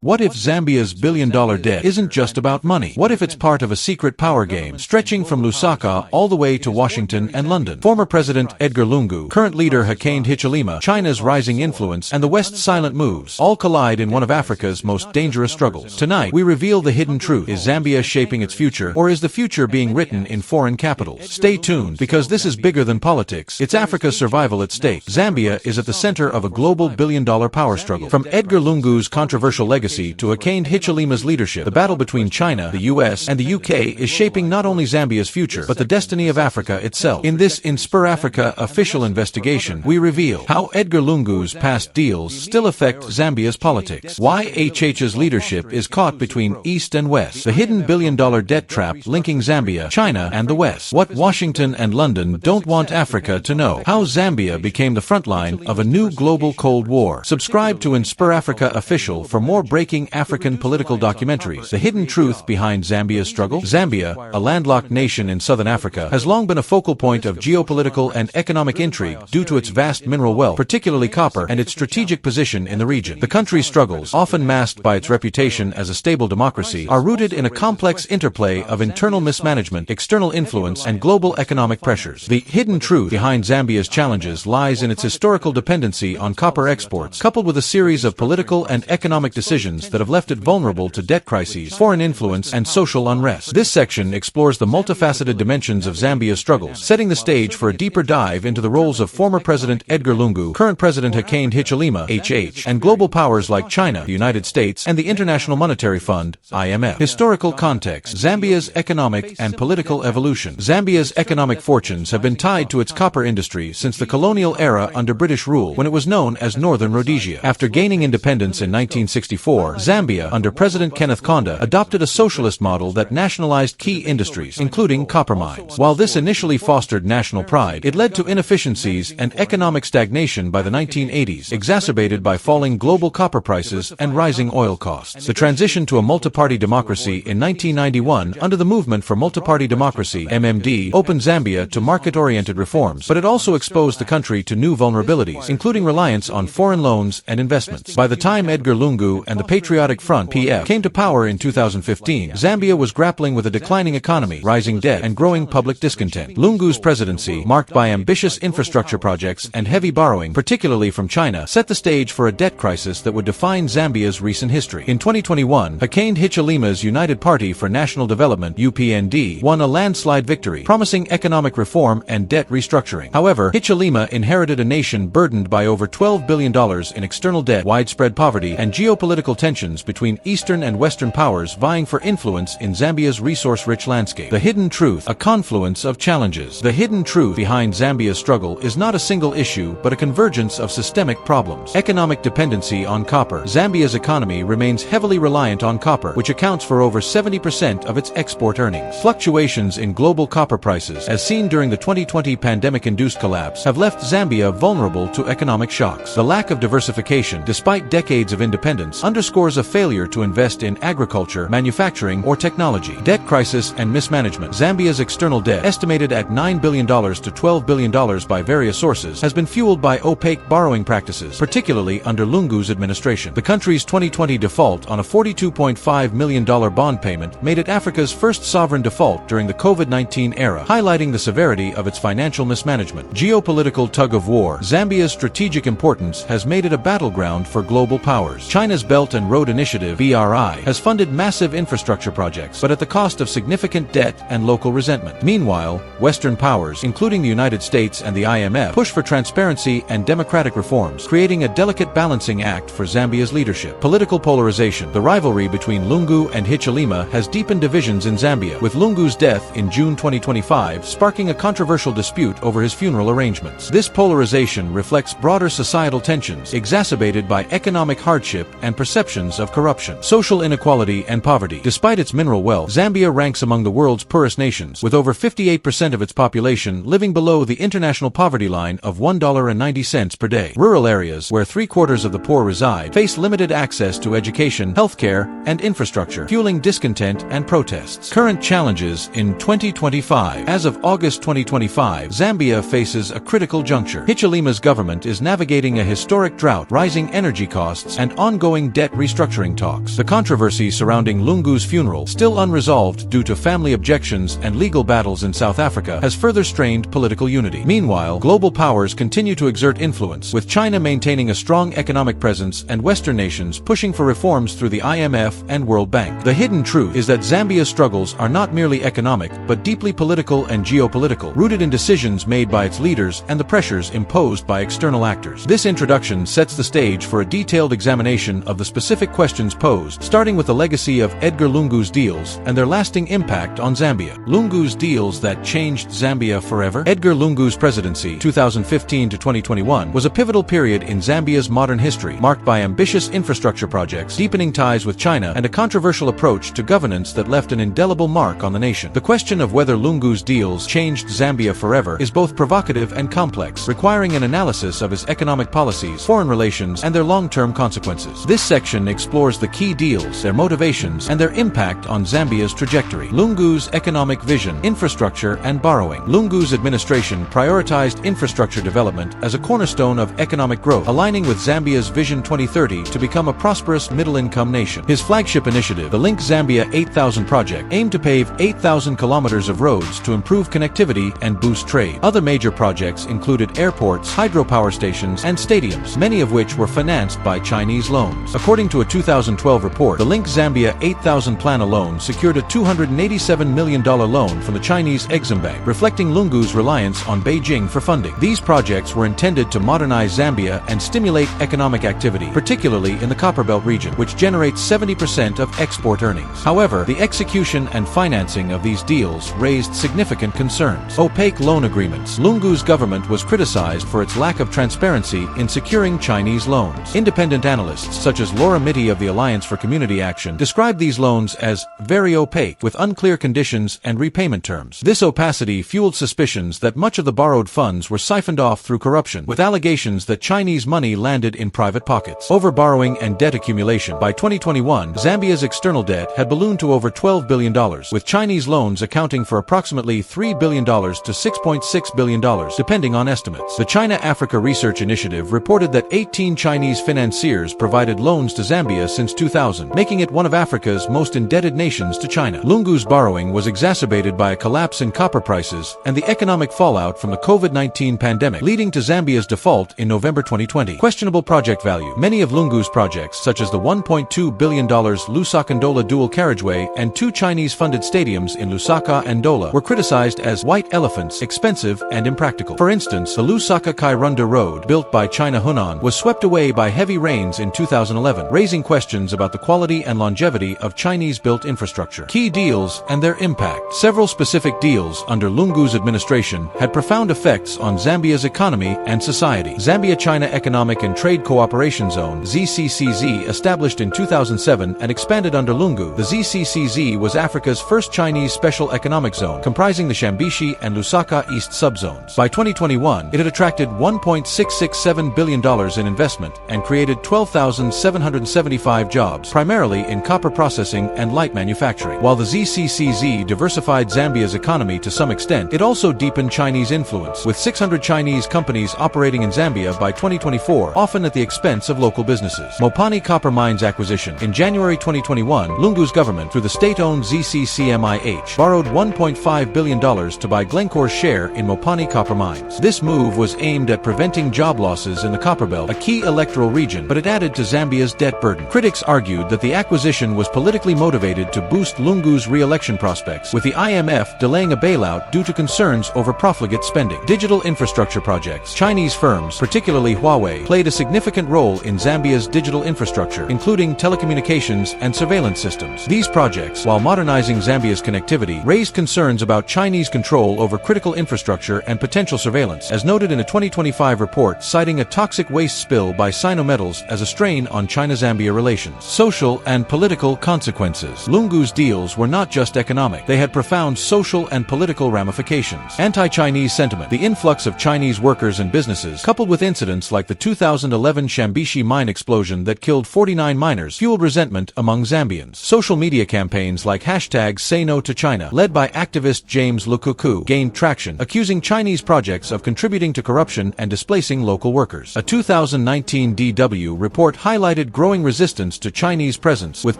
What if Zambia's billion-dollar debt isn't just about money? What if it's part of a secret power game, stretching from Lusaka all the way to Washington and London? Former President Edgar Lungu, current leader Hakainde Hichilema, China's rising influence, and the West's silent moves all collide in one of Africa's most dangerous struggles. Tonight, we reveal the hidden truth. Is Zambia shaping its future, or is the future being written in foreign capitals? Stay tuned, because this is bigger than politics. It's Africa's survival at stake. Zambia is at the center of a global billion-dollar power struggle. From Edgar Lungu's controversial legacy to Hakainde Hichilema's leadership, the battle between China, the US, and the UK is shaping not only Zambia's future, but the destiny of Africa itself. In this InspirAfrica official investigation, we reveal how Edgar Lungu's past deals still affect Zambia's politics, why HH's leadership is caught between East and West, the hidden billion-dollar debt trap linking Zambia, China, and the West, what Washington and London don't want Africa to know, how Zambia became the frontline of a new global Cold War. Subscribe to InspirAfrica Official for more breaking African political documentaries. The hidden truth behind Zambia's struggle. Zambia, a landlocked nation in southern Africa, has long been a focal point of geopolitical and economic intrigue due to its vast mineral wealth, particularly copper, and its strategic position in the region. The country's struggles, often masked by its reputation as a stable democracy, are rooted in a complex interplay of internal mismanagement, external influence, and global economic pressures. The hidden truth behind Zambia's challenges lies in its historical dependency on copper exports, coupled with a series of political and economic decisions that have left it vulnerable to debt crises, foreign influence, and social unrest. This section explores the multifaceted dimensions of Zambia's struggles, setting the stage for a deeper dive into the roles of former President Edgar Lungu, current President Hakainde Hichilema (HH), and global powers like China, the United States, and the International Monetary Fund (IMF). Historical context: Zambia's economic and political evolution. Zambia's economic fortunes have been tied to its copper industry since the colonial era under British rule, when it was known as Northern Rhodesia. After gaining independence in 1964, Zambia, under President Kenneth Kaunda, adopted a socialist model that nationalized key industries, including copper mines. While this initially fostered national pride, it led to inefficiencies and economic stagnation by the 1980s, exacerbated by falling global copper prices and rising oil costs. The transition to a multi-party democracy in 1991, under the Movement for Multi-Party Democracy (MMD), opened Zambia to market-oriented reforms, but it also exposed the country to new vulnerabilities, including reliance on foreign loans and investments. By the time Edgar Lungu and the Patriotic Front (PF) came to power in 2015, Zambia was grappling with a declining economy, rising debt, and growing public discontent. Lungu's presidency, marked by ambitious infrastructure projects and heavy borrowing, particularly from China, set the stage for a debt crisis that would define Zambia's recent history. In 2021, Hakainde Hichilema's United Party for National Development (UPND) won a landslide victory, promising economic reform and debt restructuring. However, Hichilema inherited a nation burdened by over $12 billion in external debt, widespread poverty, and geopolitical tensions between Eastern and Western powers vying for influence in Zambia's resource-rich landscape. The hidden truth, a confluence of challenges. The hidden truth behind Zambia's struggle is not a single issue, but a convergence of systemic problems. Economic dependency on copper. Zambia's economy remains heavily reliant on copper, which accounts for over 70% of its export earnings. Fluctuations in global copper prices, as seen during the 2020 pandemic-induced collapse, have left Zambia vulnerable to economic shocks. The lack of diversification, despite decades of independence, underscores a failure to invest in agriculture, manufacturing, or technology. Debt crisis and mismanagement. Zambia's external debt, estimated at $9 billion to $12 billion by various sources, has been fueled by opaque borrowing practices, particularly under Lungu's administration. The country's 2020 default on a $42.5 million bond payment made it Africa's first sovereign default during the COVID-19 era, highlighting the severity of its financial mismanagement. Geopolitical tug-of-war. Zambia's strategic importance has made it a battleground for global powers. China's Belt and Road Initiative (BRI) has funded massive infrastructure projects, but at the cost of significant debt and local resentment. Meanwhile, Western powers, including the United States and the IMF, push for transparency and democratic reforms, creating a delicate balancing act for Zambia's leadership. Political polarization. The rivalry between Lungu and Hichilema has deepened divisions in Zambia, with Lungu's death in June 2025 sparking a controversial dispute over his funeral arrangements. This polarization reflects broader societal tensions, exacerbated by economic hardship and perceptions of corruption. Social inequality and poverty. Despite its mineral wealth, Zambia ranks among the world's poorest nations, with over 58% of its population living below the international poverty line of $1.90 per day. Rural areas, where 3/4 of the poor reside, face limited access to education, healthcare, and infrastructure, fueling discontent and protests. Current challenges in 2025. As of August 2025, Zambia faces a critical juncture. Hichilema's government is navigating a historic drought, rising energy costs, and ongoing debt debt restructuring talks. The controversy surrounding Lungu's funeral, still unresolved due to family objections and legal battles in South Africa, has further strained political unity. Meanwhile, global powers continue to exert influence, with China maintaining a strong economic presence and Western nations pushing for reforms through the IMF and World Bank. The hidden truth is that Zambia's struggles are not merely economic, but deeply political and geopolitical, rooted in decisions made by its leaders and the pressures imposed by external actors. This introduction sets the stage for a detailed examination of the specific questions posed, starting with the legacy of Edgar Lungu's deals and their lasting impact on Zambia. Lungu's deals that changed Zambia forever. Edgar Lungu's presidency, 2015 to 2021, was a pivotal period in Zambia's modern history, marked by ambitious infrastructure projects, deepening ties with China, and a controversial approach to governance that left an indelible mark on the nation. The question of whether Lungu's deals changed Zambia forever is both provocative and complex, requiring an analysis of his economic policies, foreign relations, and their long-term consequences. This section explores the key deals, their motivations, and their impact on Zambia's trajectory. Lungu's economic vision, infrastructure, and borrowing. Lungu's administration prioritized infrastructure development as a cornerstone of economic growth, aligning with Zambia's Vision 2030 to become a prosperous middle-income nation. His flagship initiative, the Link Zambia 8000 project, aimed to pave 8,000 kilometers of roads to improve connectivity and boost trade. Other major projects included airports, hydropower stations, and stadiums, many of which were financed by Chinese loans. According to a 2012 report, the Link Zambia 8000 plan alone secured a $287 million loan from the Chinese Exim Bank, reflecting Lungu's reliance on Beijing for funding. These projects were intended to modernize Zambia and stimulate economic activity, particularly in the Copperbelt region, which generates 70% of export earnings. However, the execution and financing of these deals raised significant concerns. Opaque loan agreements. Lungu's government was criticized for its lack of transparency in securing Chinese loans. Independent analysts such as Laura Mitty of the Alliance for Community Action described these loans as very opaque, with unclear conditions and repayment terms. This opacity fueled suspicions that much of the borrowed funds were siphoned off through corruption, with allegations that Chinese money landed in private pockets. Overborrowing and debt accumulation. By 2021, Zambia's external debt had ballooned to over $12 billion, with Chinese loans accounting for approximately $3 billion to $6.6 billion, depending on estimates. The China-Africa Research Initiative reported that 18 Chinese financiers provided loans to Zambia since 2000, making it one of Africa's most indebted nations to China. Lungu's borrowing was exacerbated by a collapse in copper prices and the economic fallout from the COVID-19 pandemic, leading to Zambia's default in November 2020. Questionable project value. Many of Lungu's projects, such as the $1.2 billion Lusaka-Ndola dual carriageway and two Chinese-funded stadiums in Lusaka and Ndola, were criticized as white elephants, expensive, and impractical. For instance, the Lusaka-Kairunda Road, built by China Hunan, was swept away by heavy rains in 2011, raising questions about the quality and longevity of Chinese-built infrastructure. Key deals and their impact. Several specific deals under Lungu's administration had profound effects on Zambia's economy and society. Zambia-China Economic and Trade Cooperation Zone (ZCCZ), established in 2007 and expanded under Lungu, the ZCCZ was Africa's first Chinese special economic zone, comprising the Shambishi and Lusaka East subzones. By 2021, it had attracted $1.667 billion in investment and created 12,775 jobs, primarily in copper processing and light manufacturing. While the ZCCZ diversified Zambia's economy to some extent, it also deepened Chinese influence, with 600 Chinese companies operating in Zambia by 2024, often at the expense of local businesses. Mopani Copper Mines acquisition. In January 2021, Lungu's government, through the state-owned ZCCMIH, borrowed $1.5 billion to buy Glencore's share in Mopani Copper Mines. This move was aimed at preventing job losses in the Copperbelt, a key electoral region, but it added to Zambia's debt burden. Critics argued that the acquisition was politically motivated to boost Lungu's re-election prospects, with the IMF delaying a bailout due to concerns over profligate spending. Digital infrastructure projects. Chinese firms, particularly Huawei, played a significant role in Zambia's digital infrastructure, including telecommunications and surveillance systems. These projects, while modernizing Zambia's connectivity, raised concerns about Chinese control over critical infrastructure and potential surveillance, as noted in a 2025 report citing a toxic waste spill by Sinometals as a strain on China-Zambia relations. Social and political consequences. Lungu's deals were not just economic. They had profound social and political ramifications. Anti-Chinese sentiment. The influx of Chinese workers and businesses, coupled with incidents like the 2011 Shambishi mine explosion that killed 49 miners, fueled resentment among Zambians. Social media campaigns like #SayNoToChina, led by activist James Lukuku, gained traction, accusing Chinese projects of contributing to corruption and displacing local workers. A 2019 DW report highlighted growing resistance to Chinese presence, with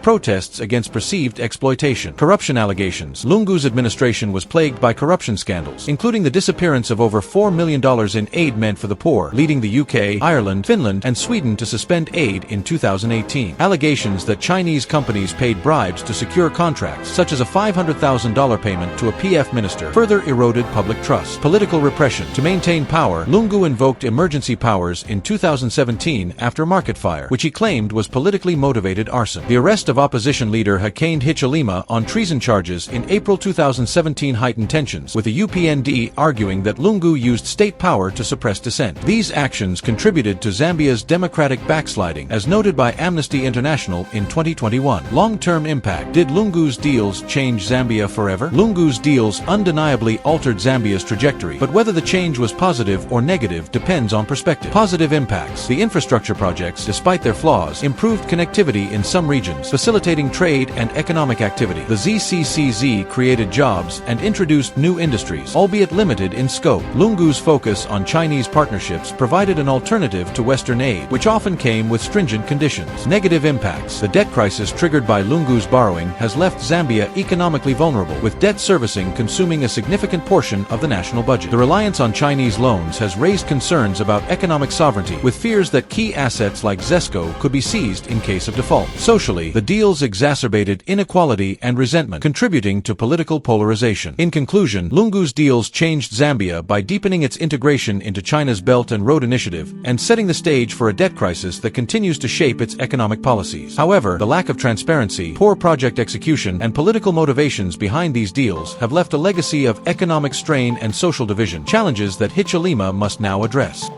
protests against perceived exploitation. Corruption allegations. Lungu's administration was plagued by corruption scandals, including the disappearance of over $4 million in aid meant for the poor, leading the UK, Ireland, Finland, and Sweden to suspend aid in 2018. Allegations that Chinese companies paid bribes to secure contracts, such as a $500,000 payment to a PF minister, further eroded public trust. Political repression. To maintain power, Lungu invoked emergency powers in 2017 after market fire, which he claimed was politically motivated arson. The arrest of opposition leader Hakainde Hichilema on treason charges in April 2017 heightened tensions, with the UPND arguing that Lungu used state power to suppress dissent. These actions contributed to Zambia's democratic backsliding, as noted by Amnesty International in 2021. Long-term impact. Did Lungu's deals change Zambia forever? Lungu's deals undeniably altered Zambia's trajectory, but whether the change was positive or negative depends on perspective. Positive impacts. The infrastructure projects, despite their flaws, improved connectivity in some regions, facilitating trade and economic activity. The ZCCZ created jobs and introduced new industries, albeit limited in scope. Lungu's focus on Chinese partnerships provided an alternative to Western aid, which often came with stringent conditions. Negative impacts. The debt crisis triggered by Lungu's borrowing has left Zambia economically vulnerable, with debt servicing consuming a significant portion of the national budget. The reliance on Chinese loans has raised concerns about economic sovereignty, with fears that key assets like Zesco could be seized in case of default. Socially, the deals exacerbated inequality and resentment, contributing to political polarization. In conclusion, Lungu's deals changed Zambia by deepening its integration into China's Belt and Road Initiative and setting the stage for a debt crisis that continues to shape its economic policies. However, the lack of transparency, poor project execution, and political motivations behind these deals have left a legacy of economic strain and social division, challenges that Hichilema must now address.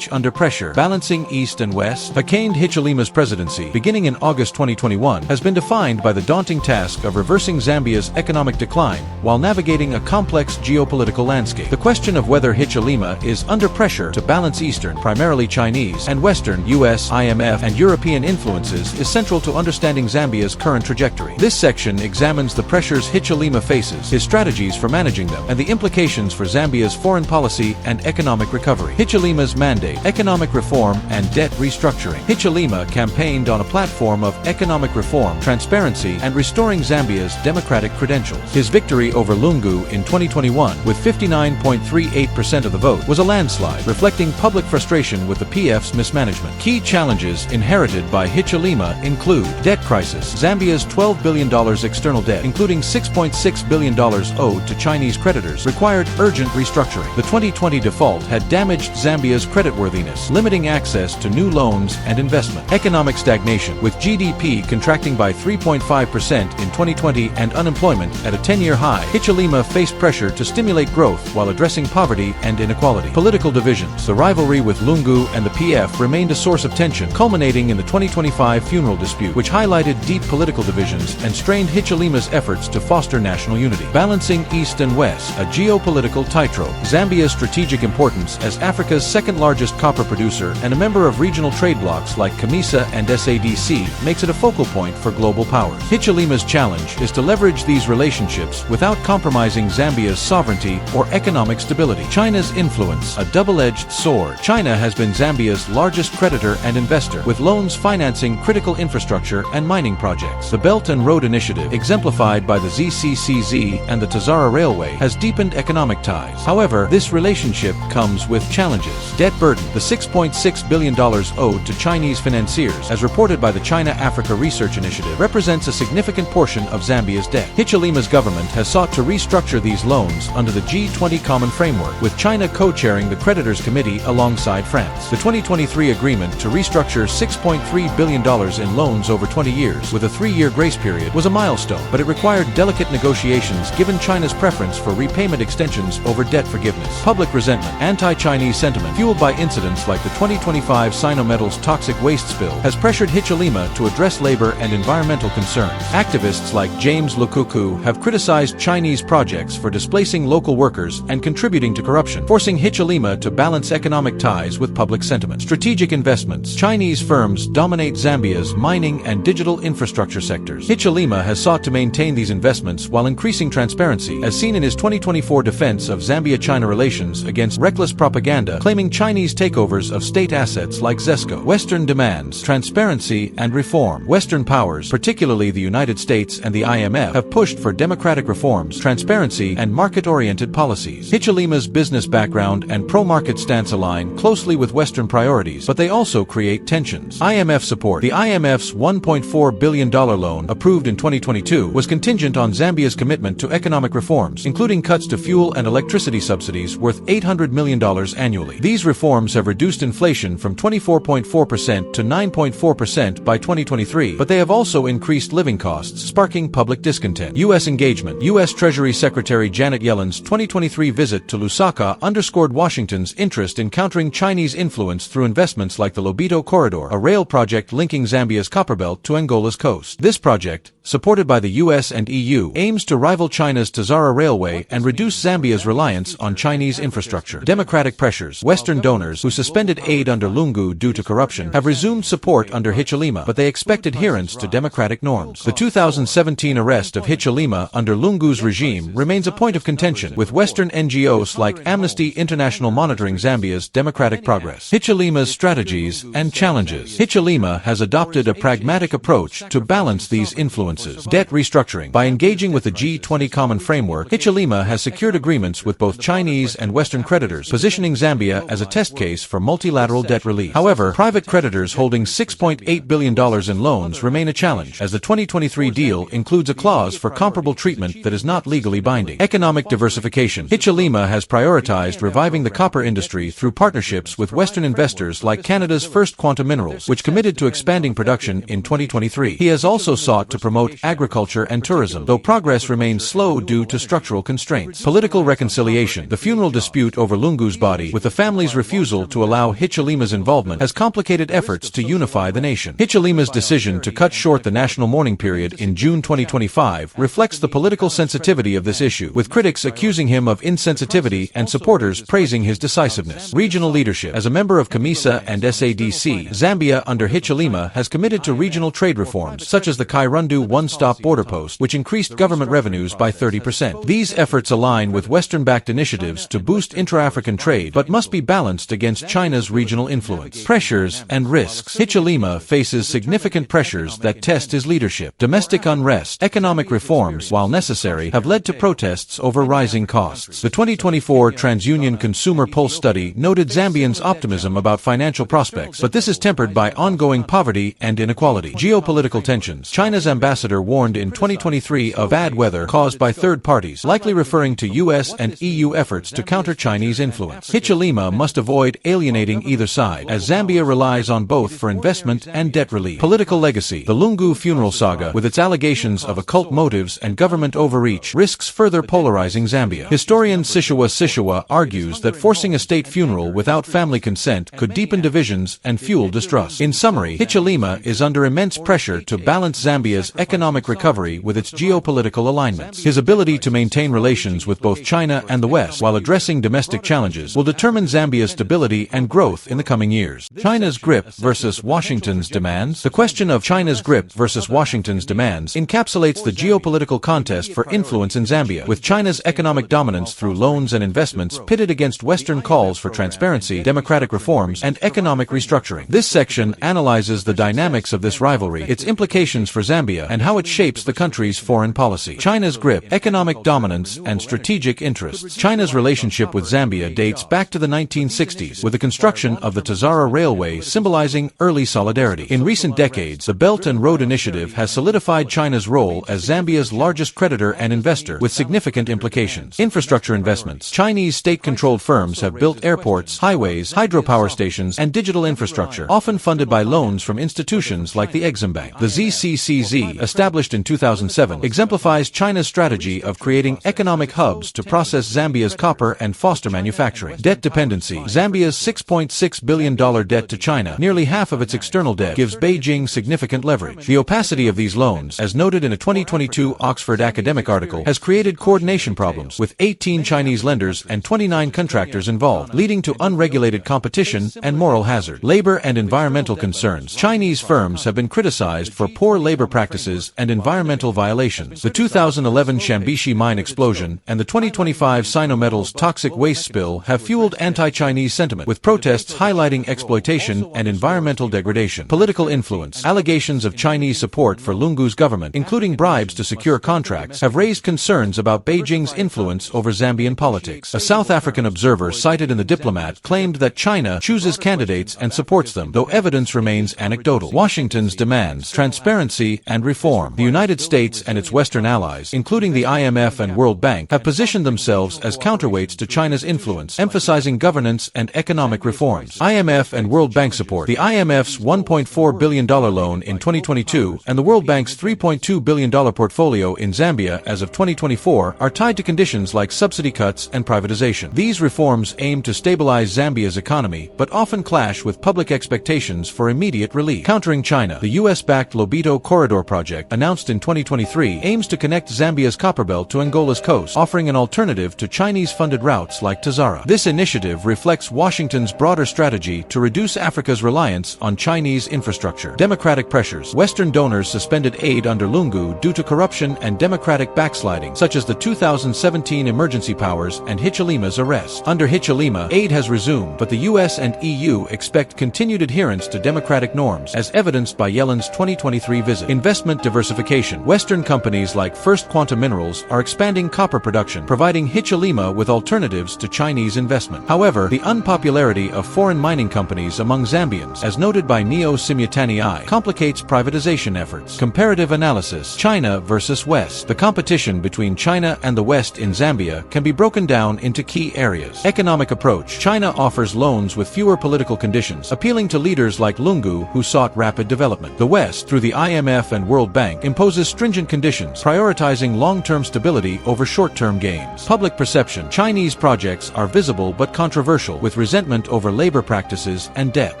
Under pressure. Balancing East and West. Hakainde Hichilema's presidency, beginning in August 2021, has been defined by the daunting task of reversing Zambia's economic decline while navigating a complex geopolitical landscape. The question of whether Hichilema is under pressure to balance Eastern, primarily Chinese, and Western, US, IMF, and European influences is central to understanding Zambia's current trajectory. This section examines the pressures Hichilema faces, his strategies for managing them, and the implications for Zambia's foreign policy and economic recovery. Hichilema's mandate: economic reform and debt restructuring. Hichilema campaigned on a platform of economic reform, transparency, and restoring Zambia's democratic credentials. His victory over Lungu in 2021, with 59.38% of the vote, was a landslide, reflecting public frustration with the PF's mismanagement. Key challenges inherited by Hichilema include debt crisis. Zambia's $12 billion external debt, including $6.6 billion owed to Chinese creditors, required urgent restructuring. The 2020 default had damaged Zambia's creditworthiness, limiting access to new loans and investment. Economic stagnation, with GDP contracting by 3.5% in 2020 and unemployment at a 10-year high. Hichilema faced pressure to stimulate growth while addressing poverty and inequality. Political divisions. The rivalry with Lungu and the PF remained a source of tension, culminating in the 2025 funeral dispute, which highlighted deep political divisions and strained Hichilema's efforts to foster national unity. Balancing East and West, a geopolitical tightrope. Zambia's strategic importance as Africa's second-largest copper producer and a member of regional trade blocs like COMESA and SADC makes it a focal point for global powers. Hichilema's challenge is to leverage these relationships without compromising Zambia's sovereignty or economic stability. China's influence, a double-edged sword. China has been Zambia's largest creditor and investor, with loans financing critical infrastructure and mining projects. The Belt and Road Initiative, exemplified by the ZCCZ and the Tazara Railway, has deepened economic ties. However, this relationship comes with challenges. Debt burden. The $6.6 billion owed to Chinese financiers, as reported by the China-Africa Research Initiative, represents a significant portion of Zambia's debt. Hichilema's government has sought to restructure these loans under the G20 Common Framework, with China co-chairing the creditors committee alongside France. The 2023 agreement to restructure $6.3 billion in loans over 20 years, with a 3-year grace period, was a milestone, but it required delicate negotiations given China's preference for repayment extensions over debt forgiveness. Public resentment. Anti-Chinese sentiment, fueled by incidents like the 2025 Sinometal's toxic waste spill, has pressured Hichilema to address labor and environmental concerns. Activists like James Lukuku have criticized Chinese projects for displacing local workers and contributing to corruption, forcing Hichilema to balance economic ties with public sentiment. Strategic investments. Chinese firms dominate Zambia's mining and digital infrastructure sectors. Hichilema has sought to maintain these investments while increasing transparency, as seen in his 2024 defense of Zambia-China relations against reckless propaganda claiming Chinese takeovers of state assets like Zesco. Western demands. transparency, and reform. Western powers, particularly the United States and the IMF, have pushed for democratic reforms, transparency, and market-oriented policies. Hichilema's business background and pro-market stance align closely with Western priorities, but they also create tensions. IMF support. The IMF's $1.4 billion loan, approved in 2022, was contingent on Zambia's commitment to economic reforms, including cuts to fuel and electricity subsidies worth $800 million annually. These reforms have reduced inflation from 24.4% to 9.4% by 2023, but they have also increased living costs, sparking public discontent. U.S. engagement. U.S. Treasury Secretary Janet Yellen's 2023 visit to Lusaka underscored Washington's interest in countering Chinese influence through investments like the Lobito Corridor, a rail project linking Zambia's copperbelt to Angola's coast. This project, supported by the US and EU, aims to rival China's Tazara Railway and reduce Zambia's reliance on Chinese infrastructure. Democratic pressures. Western donors, who suspended aid under Lungu due to corruption, have resumed support under Hichilema, but they expect adherence to democratic norms. The 2017 arrest of Hichilema under Lungu's regime remains a point of contention, with Western NGOs like Amnesty International monitoring Zambia's democratic progress. Hichilema's strategies and challenges. Hichilema has adopted a pragmatic approach to balance these influences. Debt restructuring. By engaging with the G20 Common Framework, Hichilema has secured agreements with both Chinese and Western creditors, positioning Zambia as a test case for multilateral debt relief. However, private creditors holding $6.8 billion in loans remain a challenge, as the 2023 deal includes a clause for comparable treatment that is not legally binding. Economic diversification. Hichilema has prioritized reviving the copper industry through partnerships with Western investors like Canada's First Quantum Minerals, which committed to expanding production in 2023. He has also sought to promote agriculture and tourism, though progress remains slow due to structural constraints. Political reconciliation. The funeral dispute over Lungu's body, with the family's refusal to allow Hichilema's involvement, has complicated efforts to unify the nation. Hichilema's decision to cut short the national mourning period in June 2025 reflects the political sensitivity of this issue, with critics accusing him of insensitivity and supporters praising his decisiveness. Regional leadership. As a member of COMESA and SADC, Zambia under Hichilema has committed to regional trade reforms, such as the Kairundu one-stop border post, which increased government revenues by 30%. These efforts align with Western-backed initiatives to boost intra-African trade, but must be balanced against China's regional influence. Pressures and risks. Hichilema faces significant pressures that test his leadership. Domestic unrest. Economic reforms, while necessary, have led to protests over rising costs. The 2024 TransUnion Consumer Pulse study noted Zambians' optimism about financial prospects, but this is tempered by ongoing poverty and inequality. Geopolitical tensions. China's ambassador warned in 2023 of bad weather caused by third parties, likely referring to US and EU efforts to counter Chinese influence. Hichilema must avoid alienating either side, as Zambia relies on both for investment and debt relief. Political legacy. The Lungu funeral saga, with its allegations of occult motives and government overreach, risks further polarizing Zambia. Historian Sishiwa argues that forcing a state funeral without family consent could deepen divisions and fuel distrust. In summary, Hichilema is under immense pressure to balance Zambia's economic recovery with its geopolitical alignments. His ability to maintain relations with both China and the West while addressing domestic challenges will determine Zambia's stability and growth in the coming years. China's grip versus Washington's demands. The question of China's grip versus Washington's demands encapsulates the geopolitical contest for influence in Zambia, with China's economic dominance through loans and investments pitted against Western calls for transparency, democratic reforms, and economic restructuring. This section analyzes the dynamics of this rivalry, its implications for Zambia, and how it shapes the country's foreign policy. China's grip, economic dominance, and strategic interests. China's relationship with Zambia dates back to the 1960s, with the construction of the Tazara Railway symbolizing early solidarity. In recent decades, the Belt and Road Initiative has solidified China's role as Zambia's largest creditor and investor, with significant implications. Infrastructure investments. Chinese state-controlled firms have built airports, highways, hydropower stations, and digital infrastructure, often funded by loans from institutions like the Exim Bank. The ZCCZ, established in 2007, exemplifies China's strategy of creating economic hubs to process Zambia's copper and foster manufacturing. Debt dependency. Zambia's $6.6 billion debt to China, nearly half of its external debt, gives Beijing significant leverage. The opacity of these loans, as noted in a 2022 Oxford academic article, has created coordination problems, with 18 Chinese lenders and 29 contractors involved, leading to unregulated competition and moral hazard. Labor and environmental concerns. Chinese firms have been criticized for poor labor practices and environmental violations. The 2011 Shambishi mine explosion and the 2025 Sinometals toxic waste spill have fueled anti-Chinese sentiment, with protests highlighting exploitation and environmental environmental degradation. Political influence. Allegations of Chinese support for Lungu's government, including bribes to secure contracts, have raised concerns about Beijing's influence over Zambian politics. A South African observer cited in The Diplomat claimed that China chooses candidates and supports them, though evidence remains anecdotal. Washington's demands transparency and reform. The United States and its Western allies, including the IMF and World Bank, have positioned themselves as counterweights to China's influence, emphasizing governance and economic reforms. IMF and World Bank support. The IMF's $1.4 billion loan in 2022 and the World Bank's $3.2 billion portfolio in Zambia as of 2024 are tied to conditions like subsidy cuts and privatization. These reforms aim to stabilize Zambia's economy, but often clash with public expectations for immediate relief. Countering China. The US-backed Lobito Corridor project, announced in 2023, aims to connect Zambia's copperbelt to Angola's coast, offering an alternative to Chinese-funded routes like Tazara. This initiative reflects Washington's broader strategy to reduce Africa's reliance on Chinese infrastructure. Democratic pressures. Western donors suspended aid under Lungu due to corruption and democratic backsliding, such as the 2017 emergency powers and Hichilema's arrest. Under Hichilema, aid has resumed, but the US and EU expect continued adherence to democratic norms, as evidenced by Yellen's 2023 visit. Investment diversification. Western companies like First Quantum Minerals are expanding copper production, providing Hichilema with alternatives to Chinese investment. However, the unpopularity of foreign mining companies among Zambians, as noted by Neo Simutani I, complicates privatization efforts. Comparative analysis. China versus West. The competition between China and the West in Zambia can be broken down into key areas. Economic approach. China offers loans with fewer political conditions, appealing to leaders like Lungu who sought rapid development. The West, through the IMF and World Bank, imposes stringent conditions, prioritizing long-term stability over short-term gains. Public perception. Chinese projects are visible but controversial, with resentment over labor practices and debt.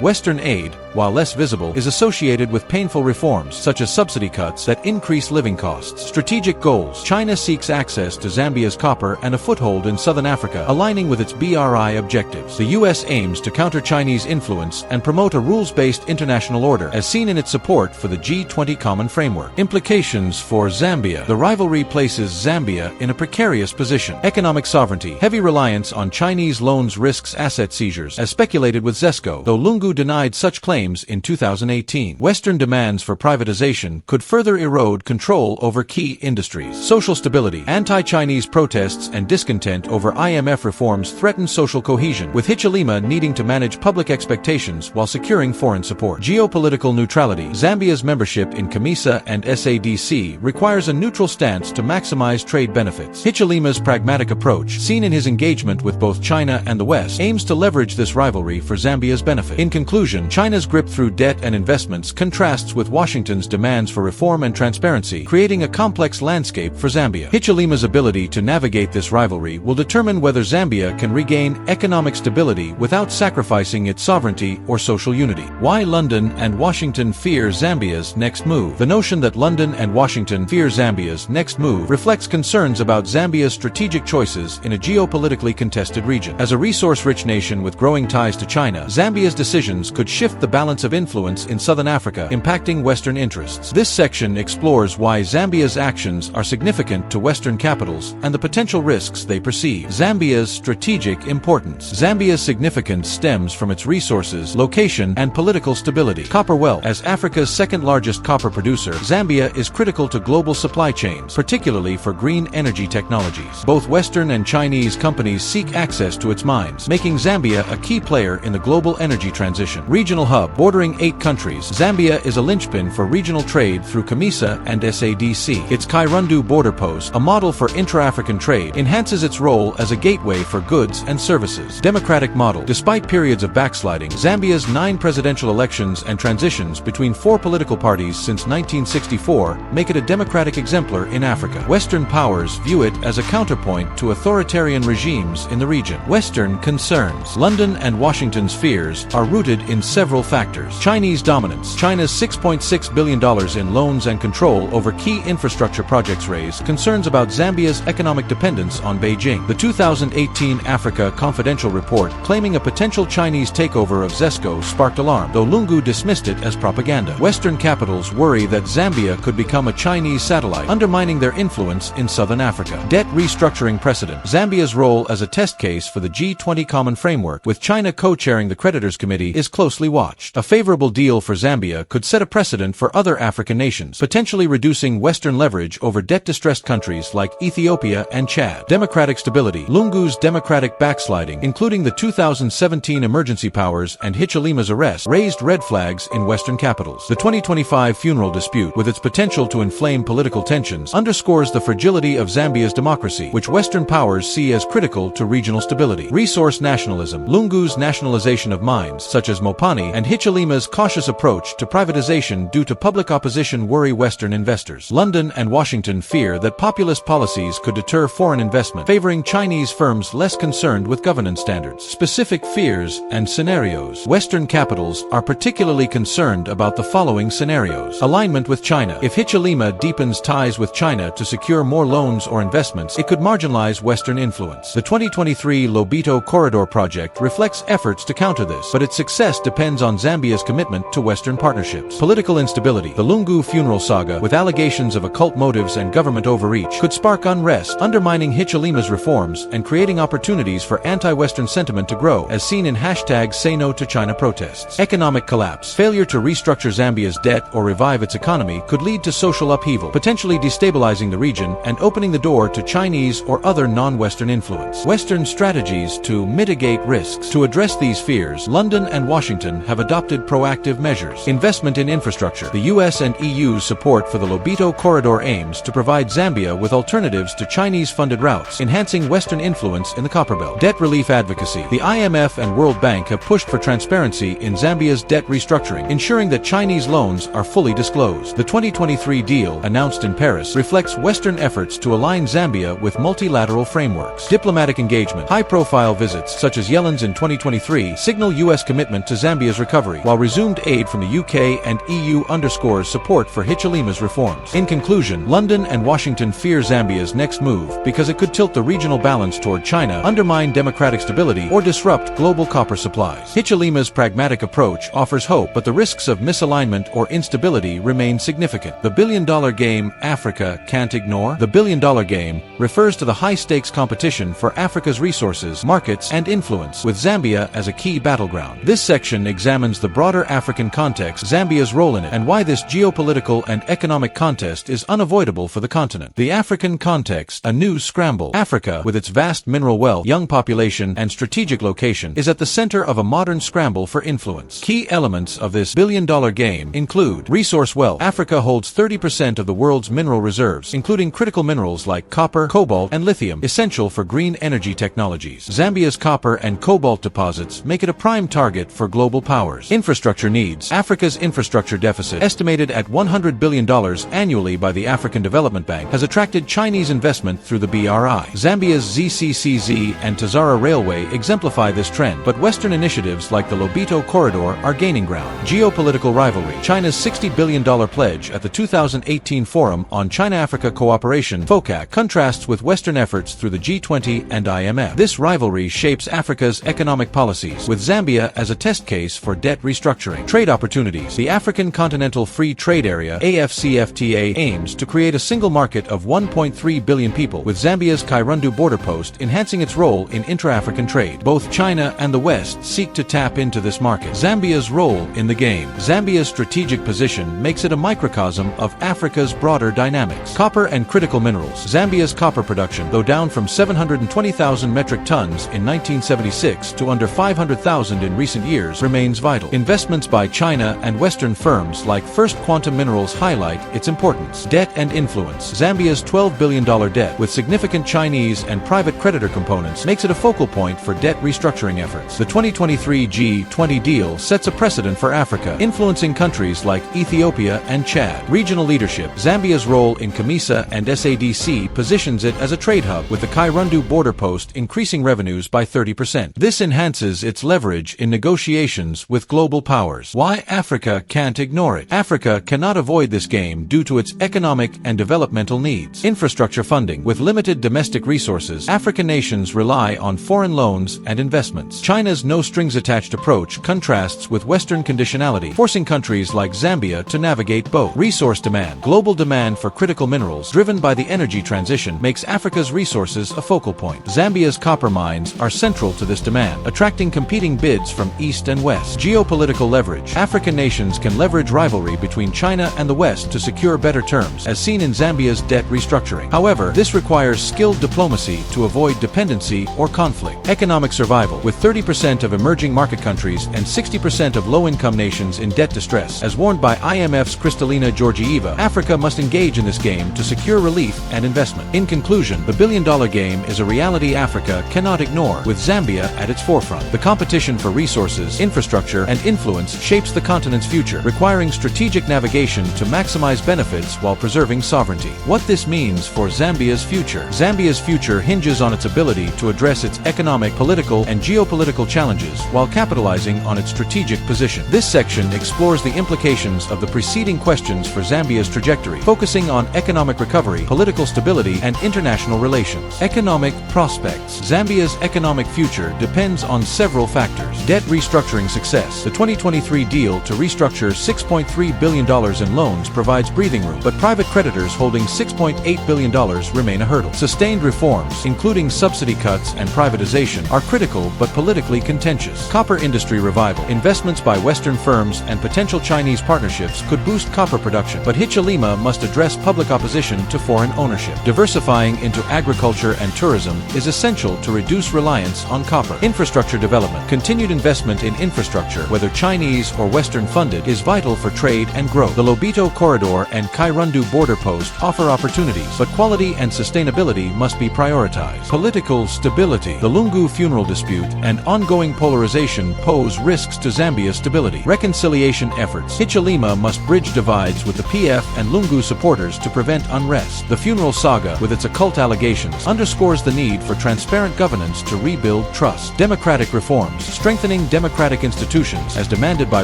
Western aid, while less visible, is associated with painful reforms, such as subsidy cuts that increase living costs. Strategic goals. China seeks access to Zambia's copper and a foothold in southern Africa, aligning with its BRI objectives. The US aims to counter Chinese influence and promote a rules-based international order, as seen in its support for the G20 Common Framework. Implications for Zambia. The rivalry places Zambia in a precarious position. Economic sovereignty. Heavy reliance on Chinese loans risks asset seizures, as speculated with Zesco, though Lungu denied such claims in 2018. Western demands for privatization could further erode control over key industries. Social stability. Anti-Chinese protests and discontent over IMF reforms threaten social cohesion, with Hichilema needing to manage public expectations while securing foreign support. Geopolitical neutrality. Zambia's membership in COMESA and SADC requires a neutral stance to maximize trade benefits. Hichilema's pragmatic approach, seen in his engagement with both China and the West, aims to leverage this rivalry for Zambia's benefit. In conclusion, China's grip through debt and investments contrasts with Washington's demands for reform and transparency, creating a complex landscape for Zambia. Hichilema's ability to navigate this rivalry will determine whether Zambia can regain economic stability without sacrificing its sovereignty or social unity. Why London and Washington fear Zambia's next move. The notion that London and Washington fear Zambia's next move reflects concerns about Zambia's strategic choices in a geopolitically contested region. As a resource-rich nation with growing ties to China, Zambia's decisions could shift the balance of influence in southern Africa, impacting Western interests. This section explores why Zambia's actions are significant to Western capitals and the potential risks they perceive. Zambia's strategic importance. Zambia's significance stems from its resources, location, and political stability. Copper wealth. As Africa's second-largest copper producer, Zambia is critical to global supply chains, particularly for green energy technologies. Both Western and Chinese companies seek access to its mines, making Zambia a key player in the global energy transition. Regional hub. Bordering 8 countries, Zambia is a linchpin for regional trade through COMESA and SADC. Its Kairundu border post, a model for intra-African trade, enhances its role as a gateway for goods and services. Democratic model. Despite periods of backsliding, Zambia's 9 presidential elections and transitions between 4 political parties since 1964 make it a democratic exemplar in Africa. Western powers view it as a counterpoint to authoritarian regimes in the region. Western concerns. London and Washington's fears are rooted in several factors. Chinese dominance. China's $6.6 billion in loans and control over key infrastructure projects raise concerns about Zambia's economic dependence on Beijing. The 2018 Africa Confidential report claiming a potential Chinese takeover of Zesco sparked alarm, though Lungu dismissed it as propaganda. Western capitals worry that Zambia could become a Chinese satellite, undermining their influence in southern Africa. Debt restructuring precedent. Zambia's role as a test case for the G20 Common Framework, with China co-chairing the Creditors Committee, is closely watched. untouched. A favorable deal for Zambia could set a precedent for other African nations, potentially reducing Western leverage over debt-distressed countries like Ethiopia and Chad. Democratic stability. Lungu's democratic backsliding, including the 2017 emergency powers and Hichilema's arrest, raised red flags in Western capitals. The 2025 funeral dispute, with its potential to inflame political tensions, underscores the fragility of Zambia's democracy, which Western powers see as critical to regional stability. Resource nationalism. Lungu's nationalization of mines, such as Mopani, and Hichilema's cautious approach to privatization due to public opposition worry Western investors. London and Washington fear that populist policies could deter foreign investment, favoring Chinese firms less concerned with governance standards. Specific fears and scenarios. Western capitals are particularly concerned about the following scenarios. Alignment with China. If Hichilema deepens ties with China to secure more loans or investments, it could marginalize Western influence. The 2023 Lobito Corridor project reflects efforts to counter this, but its success depends on Zambia's commitment to Western partnerships. Political instability. The Lungu funeral saga, with allegations of occult motives and government overreach, could spark unrest, undermining Hichilema's reforms and creating opportunities for anti-Western sentiment to grow, as seen in #SayNoToChina protests. Economic collapse. Failure to restructure Zambia's debt or revive its economy could lead to social upheaval, potentially destabilizing the region and opening the door to Chinese or other non-Western influence. Western strategies to mitigate risks. To address these fears, London and Washington have adopted proactive measures. Investment in infrastructure. The US and EU's support for the Lobito Corridor aims to provide Zambia with alternatives to Chinese-funded routes, enhancing Western influence in the Copperbelt. Debt relief advocacy. The IMF and World Bank have pushed for transparency in Zambia's debt restructuring, ensuring that Chinese loans are fully disclosed. The 2023 deal, announced in Paris, reflects Western efforts to align Zambia with multilateral frameworks. Diplomatic engagement. High-profile visits, such as Yellen's in 2023, signal US commitment to Zambia's recovery, while resumed aid from the UK and EU underscores support for Hichilema's reforms. In conclusion, London and Washington fear Zambia's next move because it could tilt the regional balance toward China, undermine democratic stability, or disrupt global copper supplies. Hichilema's pragmatic approach offers hope, but the risks of misalignment or instability remain significant. The billion-dollar game Africa can't ignore. The billion-dollar game refers to the high-stakes competition for Africa's resources, markets, and influence, with Zambia as a key battleground. This section examines the broader African context, Zambia's role in it, and why this geopolitical and economic contest is unavoidable for the continent. The African context, a new scramble. Africa, with its vast mineral wealth, young population, and strategic location, is at the center of a modern scramble for influence. Key elements of this billion-dollar game include resource wealth. Africa holds 30% of the world's mineral reserves, including critical minerals like copper, cobalt, and lithium, essential for green energy technologies. Zambia's copper and cobalt deposits make it a prime target for global powers. Infrastructure needs. Africa's infrastructure deficit, estimated at $100 billion annually by the African Development Bank, has attracted Chinese investment through the BRI. Zambia's ZCCZ and Tazara Railway exemplify this trend, but Western initiatives like the Lobito Corridor are gaining ground. Geopolitical rivalry. China's $60 billion pledge at the 2018 Forum on China-Africa Cooperation (FOCAC) contrasts with Western efforts through the G20 and IMF. This rivalry shapes Africa's economic policies, with Zambia as a test case for debt restructuring. Trade opportunities. The African Continental Free Trade Area (AFCFTA) aims to create a single market of 1.3 billion people, with Zambia's Kairundu border post enhancing its role in intra-African trade. Both China and the West seek to tap into this market. Zambia's role in the game. Zambia's strategic position makes it a microcosm of Africa's broader dynamics. Copper and critical minerals. Zambia's copper production, though down from 720,000 metric tons in 1976 to under 500,000 in recent years, remains vital. Investments by China and Western firms like First Quantum Minerals highlight its importance. Debt and influence. Zambia's $12 billion debt, with significant Chinese and private creditor components, makes it a focal point for debt restructuring efforts. The 2023 G20 deal sets a precedent for Africa, influencing countries like Ethiopia and Chad. Regional leadership. Zambia's role in COMESA and SADC positions it as a trade hub, with the Kairundu border post increasing revenues by 30%. This enhances its leverage in negotiations with global powers. Why Africa can't ignore it. Africa cannot avoid this game due to its economic and developmental needs. Infrastructure funding. With limited domestic resources, African nations rely on foreign loans and investments. China's no-strings-attached approach contrasts with Western conditionality, forcing countries like Zambia to navigate both. Resource demand. Global demand for critical minerals, driven by the energy transition, makes Africa's resources a focal point. Zambia's copper mines are central to this demand, attracting competing bids from East and West. Geopolitical leverage. African nations can leverage rivalry between China and the West to secure better terms, as seen in Zambia's debt restructuring. However, this requires skilled diplomacy to avoid dependency or conflict. Economic survival. With 30% of emerging market countries and 60% of low-income nations in debt distress, as warned by IMF's Kristalina Georgieva, Africa must engage in this game to secure relief and investment. In conclusion, the billion-dollar game is a reality Africa cannot ignore, with Zambia at its forefront. The competition for resources, infrastructure, and influence shapes the continent's future, requiring strategic navigation to maximize benefits while preserving sovereignty. What this means for Zambia's future. Zambia's future hinges on its ability to address its economic, political, and geopolitical challenges while capitalizing on its strategic position. This section explores the implications of the preceding questions for Zambia's trajectory, focusing on economic recovery, political stability, and international relations. Economic prospects. Zambia's economic future depends on several factors. Debt restructuring success. The 2023 deal to restructure $6.3 billion in loans provides breathing room, but private creditors holding $6.8 billion remain a hurdle. Sustained reforms, including subsidy cuts and privatization, are critical but politically contentious. Copper industry revival. Investments by Western firms and potential Chinese partnerships could boost copper production, but Hichilema must address public opposition to foreign ownership. Diversifying into agriculture and tourism is essential to reduce reliance on copper. Infrastructure development. Continued investment in infrastructure, whether Chinese or Western funded, is vital for trade and growth. The Lobito Corridor and Kairundu border post offer opportunities, but quality and sustainability must be prioritized. Political stability. The Lungu funeral dispute and ongoing polarization pose risks to Zambia's stability. Reconciliation efforts. Hichilema must bridge divides with the PF and Lungu supporters to prevent unrest. The funeral saga, with its occult allegations, underscores the need for transparent governance to rebuild trust. Democratic reforms. Strengthening democratic institutions, as demanded by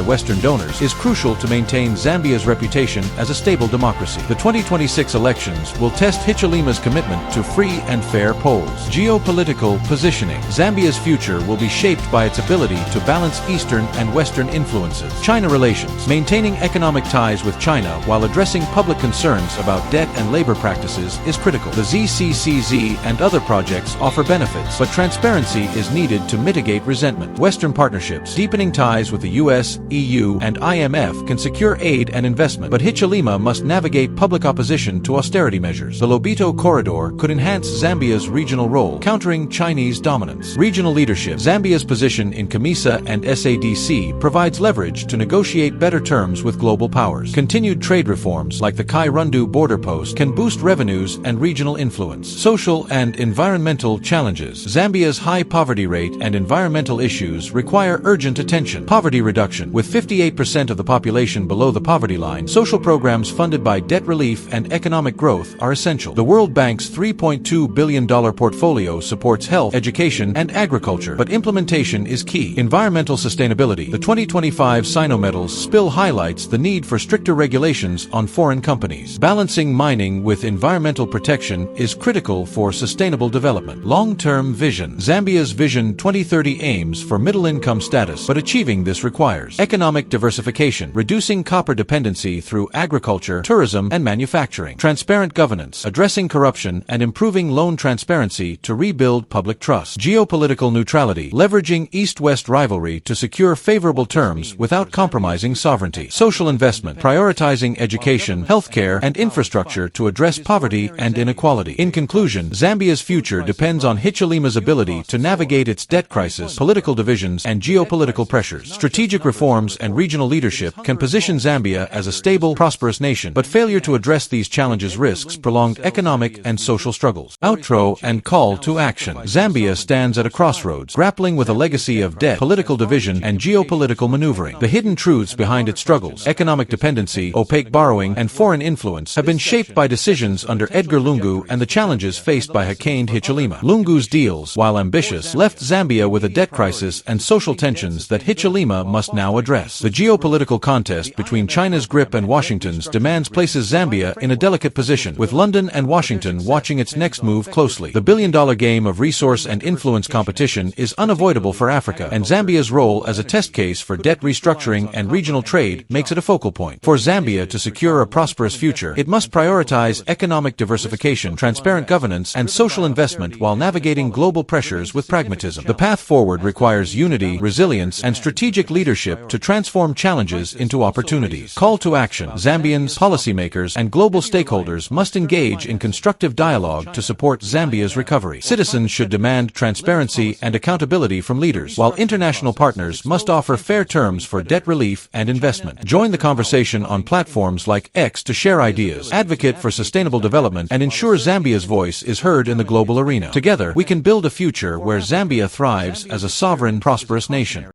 Western donors, is crucial to maintain Zambia's reputation as a stable democracy. The 2026 elections will test Hichilema's commitment to free and fair polls. Geopolitical positioning. Zambia's future will be shaped by its ability to balance Eastern and Western influences. China relations. Maintaining economic ties with China while addressing public concerns about debt and labor practices is critical. The ZCCZ and other projects offer benefits, but transparency is needed to mitigate resentment. Western partnerships. Deepening ties with the US, EU, and IMF can secure aid and investment, but Hichilema must navigate public opposition to austerity measures. The Lobito Corridor could enhance Zambia's regional role, countering Chinese dominance. Regional leadership. Zambia's position in COMESA and SADC provides leverage to negotiate better terms with global powers. Continued trade reforms, like the Kairundu border post, can boost revenues and regional influence. Social and environmental challenges. Zambia's high poverty rate and environmental issues require urgent attention. Poverty reduction. With 58% of the population below the poverty line, social programs funded by debt relief and economic growth are essential. The World Bank's $3.2 billion portfolio supports health, education, and agriculture, but implementation is key. Environmental sustainability. The 2025 Sinometals spill highlights the need for stricter regulations on foreign companies. Balancing mining with environmental protection is critical for sustainable development. Long-term vision. Zambia's Vision 2030 aims for middle-income status, but achieving this requires economic diversification, reducing copper dependency through agriculture, tourism, and manufacturing. Transparent governance, addressing corruption and improving loan transparency to rebuild public trust. Geopolitical neutrality, leveraging East-West rivalry to secure favorable terms without compromising sovereignty. Social investment, prioritizing education, healthcare, and infrastructure to address poverty and inequality. In conclusion, Zambia's future depends on Hichilema's ability to navigate its debt crisis, political divisions, and geopolitical pressures. Strategic reforms and regional leadership can position Zambia as a stable, prosperous nation, but failure to address these challenges risks prolonged economic and social struggles. Outro and call to action. Zambia stands at a crossroads, grappling with a legacy of debt, political division, and geopolitical maneuvering. The hidden truths behind its struggles, economic dependency, opaque borrowing, and foreign influence, have been shaped by decisions under Edgar Lungu and the challenges faced by Hakainde Hichilema. Lungu's deals, while ambitious, left Zambia with a debt crisis and social tensions that Hichilema must now address. The geopolitical contest between China's grip and Washington's demands places Zambia in a delicate position, with London and Washington watching its next move closely. The billion-dollar game of resource and influence competition is unavoidable for Africa, and Zambia's role as a test case for debt restructuring and regional trade makes it a focal point. For Zambia to secure a prosperous future, it must prioritize economic diversification, transparent governance, and social investment while navigating global pressures with pragmatism. The path forward requires unity, resilience, and strategic strategic leadership to transform challenges into opportunities. Call to action. Zambians, policymakers, and global stakeholders must engage in constructive dialogue to support Zambia's recovery. Citizens should demand transparency and accountability from leaders, while international partners must offer fair terms for debt relief and investment. Join the conversation on platforms like X to share ideas, advocate for sustainable development, and ensure Zambia's voice is heard in the global arena. Together, we can build a future where Zambia thrives as a sovereign, prosperous nation.